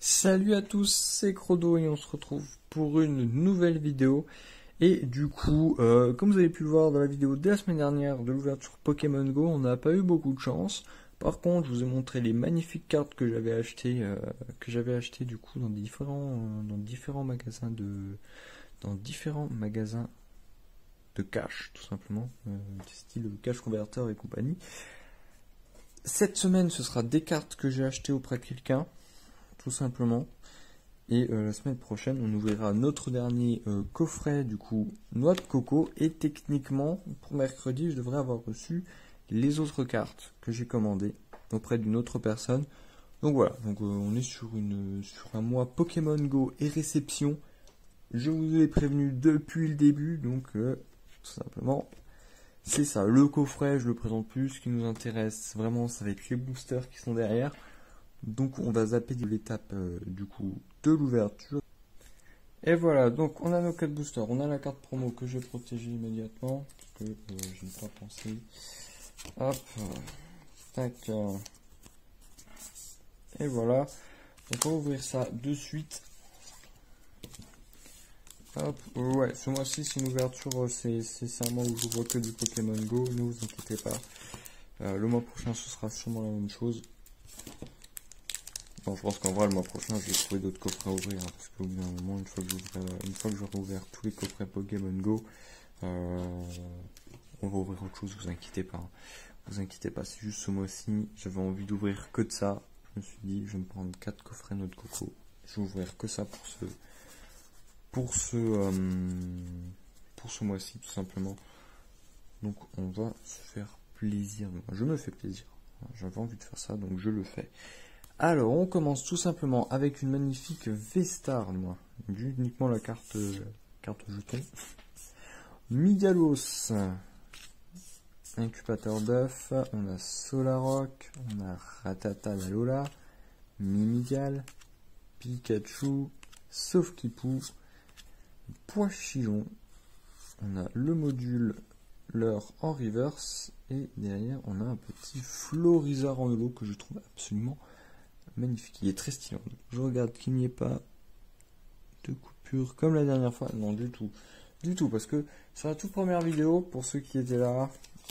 Salut à tous, c'est Crodo et on se retrouve pour une nouvelle vidéo. Et du coup, comme vous avez pu le voir dans la vidéo de la semaine dernière de l'ouverture Pokémon Go, on n'a pas eu beaucoup de chance. Par contre, je vous ai montré les magnifiques cartes que j'avais achetées du coup dans différents magasins de cash, tout simplement, style cash converter et compagnie. Cette semaine, ce sera des cartes que j'ai achetées auprès de quelqu'un, tout simplement. Et la semaine prochaine, on ouvrira notre dernier coffret, du coup, noix de coco. Et techniquement, pour mercredi, je devrais avoir reçu les autres cartes que j'ai commandées auprès d'une autre personne. Donc voilà, on est sur un mois Pokémon Go et réception. Je vous ai prévenu depuis le début, donc tout simplement, c'est ça. Le coffret, je le présente plus. Ce qui nous intéresse vraiment, ça va être les boosters qui sont derrière. Donc on va zapper de l'étape du coup de l'ouverture. Et voilà, donc on a nos 4 boosters, on a la carte promo que je vais protéger immédiatement, parce que je n'ai pas pensé. Hop, tac, et voilà. Donc on va ouvrir ça de suite. Hop, ouais, ce mois-ci c'est une ouverture, c'est un mois où j'ouvre que du Pokémon Go, ne vous inquiétez pas. Le mois prochain ce sera sûrement la même chose. Bon, je pense qu'en vrai, le mois prochain, je vais trouver d'autres coffrets à ouvrir, hein, parce qu'au bout d'un moment, une fois que j'aurai ouvert tous les coffrets Pokémon Go, on va ouvrir autre chose, vous inquiétez pas. Hein. Vous inquiétez pas, c'est juste ce mois-ci, j'avais envie d'ouvrir que de ça. Je me suis dit, je vais me prendre 4 coffrets noix de coco. Je vais ouvrir que ça pour ce mois-ci, tout simplement. Donc, on va se faire plaisir. Je me fais plaisir. J'avais envie de faire ça, donc je le fais. Alors, on commence tout simplement avec une magnifique V-Star, moi. Uniquement la carte jeton. Migalos. Incubateur d'œuf. On a Solarock. On a Ratata Lalola. Mimigal. Pikachu. Sauf-Kipou. Poichillon. On a le module leur en reverse. Et derrière, on a un petit Florizarre en holo que je trouve absolument magnifique, il est très stylé. Je regarde qu'il n'y ait pas de coupure comme la dernière fois. Non, du tout. Du tout, parce que sur la toute première vidéo, pour ceux qui étaient là,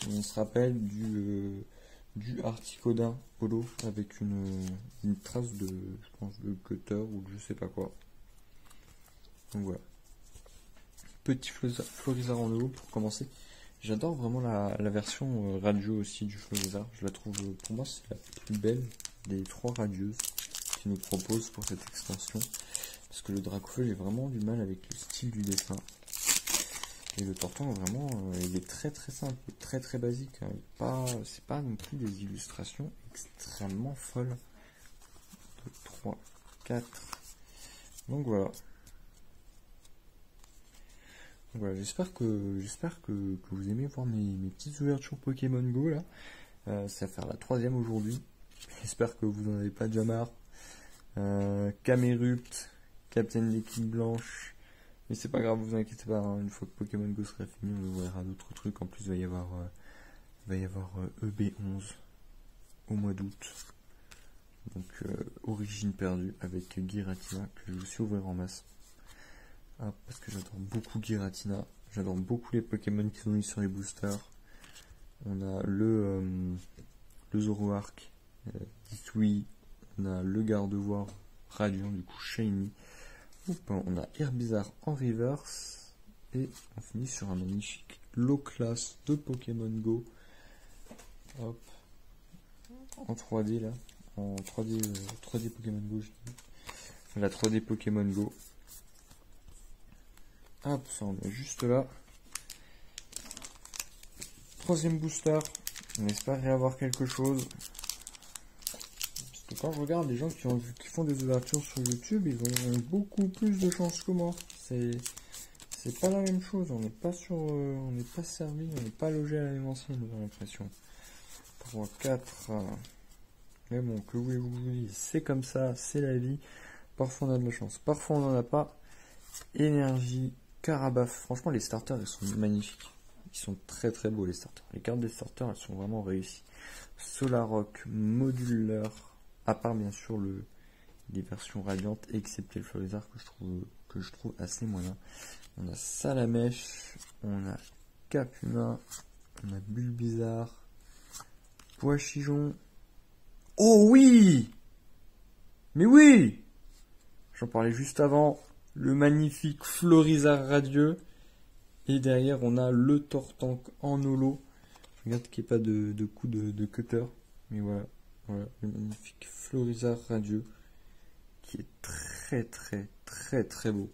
on se rappelle du Articodin holo avec une trace de, je pense, de cutter ou de je sais pas quoi. Donc voilà. Petit Florizarre en holo pour commencer. J'adore vraiment la version radio aussi du Florizarre. Je la trouve, pour moi, c'est la plus belle des 3 radieuses qui nous proposent pour cette extension. Parce que le Dracofeu, j'ai vraiment du mal avec le style du dessin. Et le Torton, vraiment, il est très très simple, très très basique. Hein. C'est pas non plus des illustrations extrêmement folles. 2, 3, 4. Donc voilà. Voilà, j'espère que vous aimez voir mes petites ouvertures Pokémon Go là. Ça va faire la 3e aujourd'hui. J'espère que vous n'en avez pas déjà marre. Camerupt, Captain d'équipe blanche. Mais c'est pas grave, vous inquiétez pas. Hein, une fois que Pokémon Go sera fini, on ouvrira d'autres trucs. En plus, il va y avoir EB11 au mois d'août. Donc, Origine perdue avec Giratina que je vais aussi ouvrir en masse. Ah, parce que j'adore beaucoup Giratina. J'adore beaucoup les Pokémon qui sont mis sur les boosters. On a le Zoroark, Disui, on a le Gardevoir Radiant, du coup Shiny. On a Herbizarre en reverse. Et on finit sur un magnifique low class de Pokémon Go. Hop. En 3D là. En 3D Pokémon Go, je dis. La 3D Pokémon Go. Hop, ça on est juste là. 3e booster. On espère réavoir quelque chose. Parce que quand je regarde les gens qui font des ouvertures sur YouTube, ils ont beaucoup plus de chances que moi. C'est pas la même chose. On n'est pas on n'est pas servi, on n'est pas logé à la même enseigne, j'ai l'impression. 3, 4. Mais bon, que voulez-vous vous dire, c'est comme ça, c'est la vie. Parfois on a de la chance, parfois on n'en a pas. Énergie, Carabaf. Franchement, les starters, ils sont magnifiques. Ils sont très très beaux les starters. Les cartes des starters, elles sont vraiment réussies. Solarock, Moduleur, à part bien sûr le les versions radiantes, excepté le Florizard que je trouve assez moyen. On a Salamèche, on a Capuma, on a Bulbizarre, Poichijon. Oh oui! Mais oui! J'en parlais juste avant. Le magnifique Florizard radieux. Et derrière, on a le Tortank en holo. Regarde qu'il n'y ait pas de coup de cutter. Mais voilà, le magnifique Florizard radieux. Qui est très très très très beau.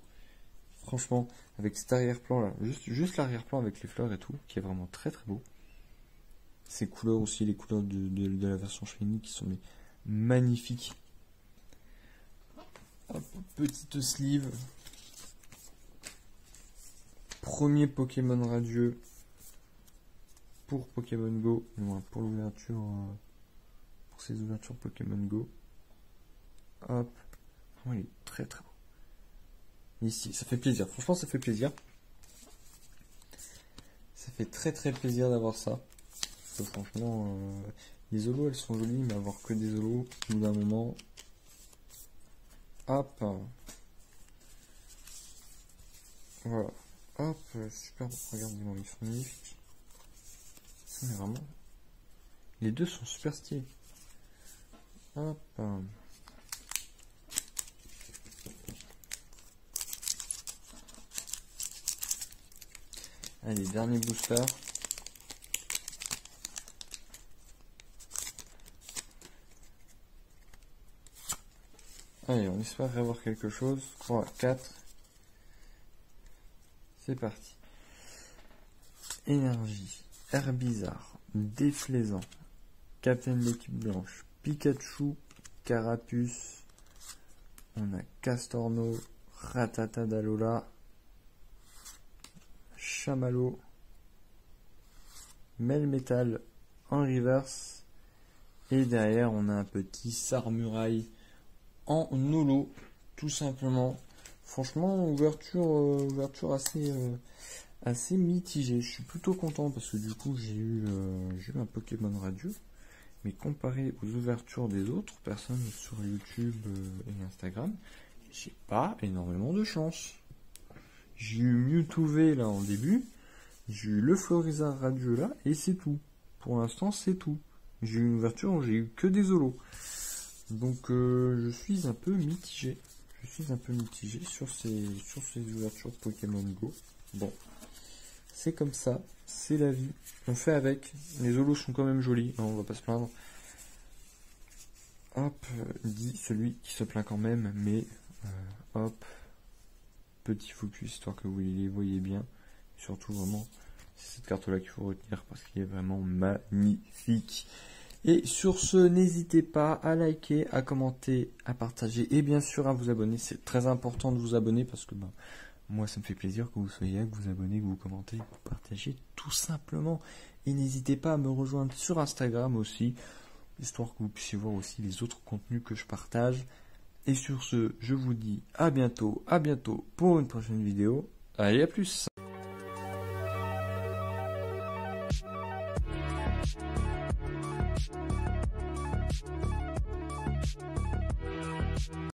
Franchement, avec cet arrière-plan là, juste l'arrière-plan avec les fleurs et tout, qui est vraiment très très beau. Ces couleurs aussi, les couleurs de la version shiny qui sont magnifiques. Hop, petite sleeve. Premier Pokémon radieux pour Pokémon Go, pour l'ouverture, pour ces ouvertures Pokémon Go. Hop, oh, il est très très beau. Ici, ça fait plaisir. Franchement, ça fait plaisir. Ça fait très très plaisir d'avoir ça. Parce que franchement, les holos, elles sont jolies, mais avoir que des holos, au bout d'un moment. Hop. Voilà. Hop, super. Regardez-moi, ils sont magnifiques. Mais vraiment. Les deux sont super stylés. Hop. Allez, dernier booster. Allez, on espère avoir quelque chose. 3, 4. C'est parti. Énergie, Herbizarre, Déflaisant, Capitaine de l'équipe blanche, Pikachu, Carapuce. On a Castorno, Rattata d'Alola, Chamallow, Melmetal en reverse. Et derrière, on a un petit Sarmuraille en holo, tout simplement. Franchement, ouverture assez mitigée. Je suis plutôt content parce que du coup, j'ai eu un Pokémon radieux. Mais comparé aux ouvertures des autres personnes sur YouTube et Instagram, j'ai pas énormément de chance. J'ai eu Mewtwo V là en début, j'ai eu le Florizard radieux là, et c'est tout. Pour l'instant, c'est tout. J'ai eu une ouverture où j'ai eu que des holos. Donc je suis un peu mitigé. Sur ces ouvertures Pokémon Go. Bon, c'est comme ça, c'est la vie. On fait avec. Les holos sont quand même jolis, on va pas se plaindre. Hop, dit celui qui se plaint quand même, mais hop, petit focus histoire que vous les voyez bien. Surtout vraiment, c'est cette carte là qu'il faut retenir parce qu'il est vraiment magnifique. Et sur ce, n'hésitez pas à liker, à commenter, à partager et bien sûr à vous abonner. C'est très important de vous abonner parce que moi ça me fait plaisir que vous soyez là, que vous abonnez, que vous commentez, que vous partagez tout simplement. Et n'hésitez pas à me rejoindre sur Instagram aussi, histoire que vous puissiez voir aussi les autres contenus que je partage. Et sur ce, je vous dis à bientôt pour une prochaine vidéo. Allez, à plus!